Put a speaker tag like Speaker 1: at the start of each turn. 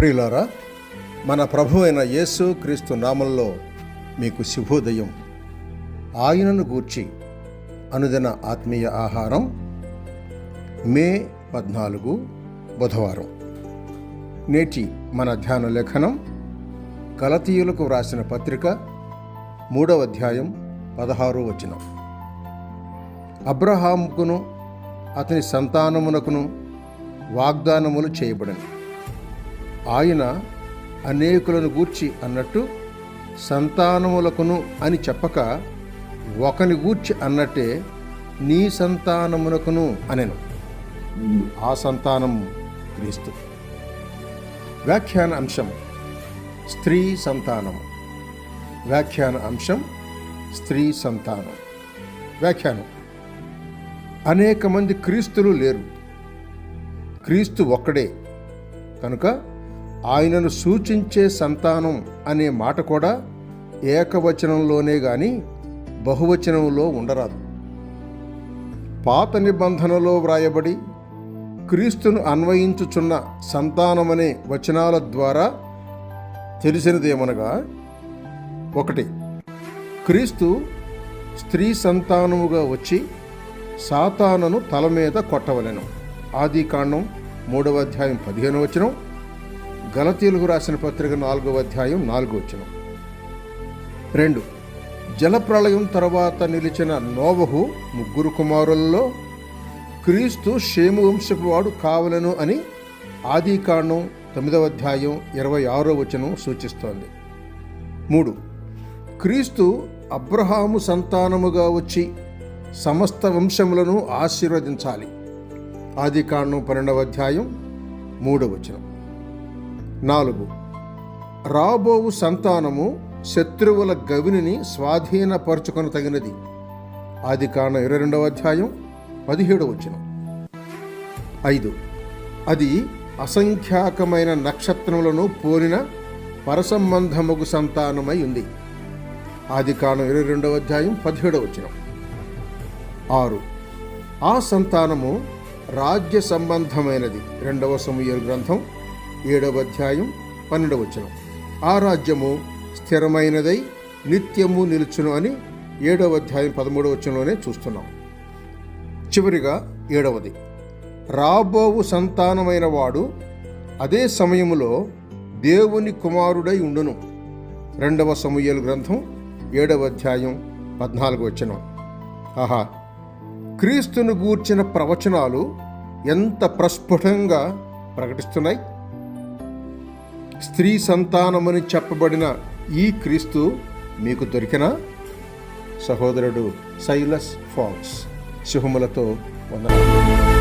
Speaker 1: ప్రియులారా, మన ప్రభు అయిన యేసు క్రీస్తు నామంలో మీకు శుభోదయం. ఆయనను గూర్చి అనుదిన ఆత్మీయ ఆహారం, మే 14 బుధవారం. నేటి మన ధ్యాన లేఖనం గలతీయులకు వ్రాసిన పత్రిక 3వ అధ్యాయం 16వ వచనం. అబ్రహాముకును అతని సంతానమునకును వాగ్దానములు చేయబడను. ఆయన అనేకులను గూర్చి అన్నట్టు సంతానములకును అని చెప్పక ఒకని గూర్చి అన్నట్టే నీ సంతానమునకును అనెను. ఆ సంతానం క్రీస్తు. వ్యాఖ్యాన అంశం స్త్రీ సంతానము. వ్యాఖ్యాన అంశం స్త్రీ సంతానం. వ్యాఖ్యానం: అనేక మంది క్రీస్తులు లేరు, క్రీస్తు ఒక్కడే కనుక ఆయనను సూచించే సంతానం అనే మాట కూడా ఏకవచనంలోనే గాని బహువచనంలో ఉండరాదు. పాత నిబంధనలో వ్రాయబడి క్రీస్తును అన్వయించుచున్న సంతానమనే వచనాల ద్వారా తెలిసినదేమనగా, 1. క్రీస్తు స్త్రీ సంతానముగా వచ్చి సాతానును తల మీద కొట్టవలెను. ఆదికాండం 3వ అధ్యాయం 15వ వచనం, గలతీయులకు రాసిన పత్రిక 4వ అధ్యాయం 4వ వచనం. 2. జలప్రళయం తర్వాత నిలిచిన నోవహు 3 కుమారులలో క్రీస్తు షేము వంశపు వాడు కావలెను అని ఆదికాండం 9వ అధ్యాయం 26వ వచనం సూచిస్తోంది. 3. క్రీస్తు అబ్రహాము సంతానముగా వచ్చి సమస్త వంశములను ఆశీర్వదించాలి. ఆదికాండం 12వ అధ్యాయం 3వ వచనం. 4. రాబోవు సంతానము శత్రువుల గవిని స్వాధీనపరుచుకొనతగినది. ఆదికాండం 22వ అధ్యాయం 17వ వచనం. 5. అది అసంఖ్యాకమైన నక్షత్రములను పోలిన పరసంబంధముగు సంతానమై ఉంది. ఆదికాండం 22వ అధ్యాయం 17వ వచనం. 6. ఆ సంతానము రాజ్య సంబంధమైనది. 2వ సమూయేలు గ్రంథం 7వ అధ్యాయం 12వ వచనం. ఆ రాజ్యము స్థిరమైనదై నిత్యము నిలుచును అని 7వ అధ్యాయం 13వ వచనంలోనే చూస్తున్నాం. చివరిగా 7వది, రాబోవు సంతానమైన వాడు అదే సమయములో దేవుని కుమారుడై ఉండును. 2వ సమూయేలు గ్రంథం 7వ అధ్యాయం 14వ వచనం. ఆహా! క్రీస్తును గూర్చిన ప్రవచనాలు ఎంత ప్రస్ఫుటంగా ప్రకటిస్తున్నాయి. స్త్రీ సంతానమని చెప్పబడిన ఈ క్రీస్తు మీకు దొరికినా? సహోదరుడు సైలస్ ఫాక్స్. శుభములతో వందనాలు.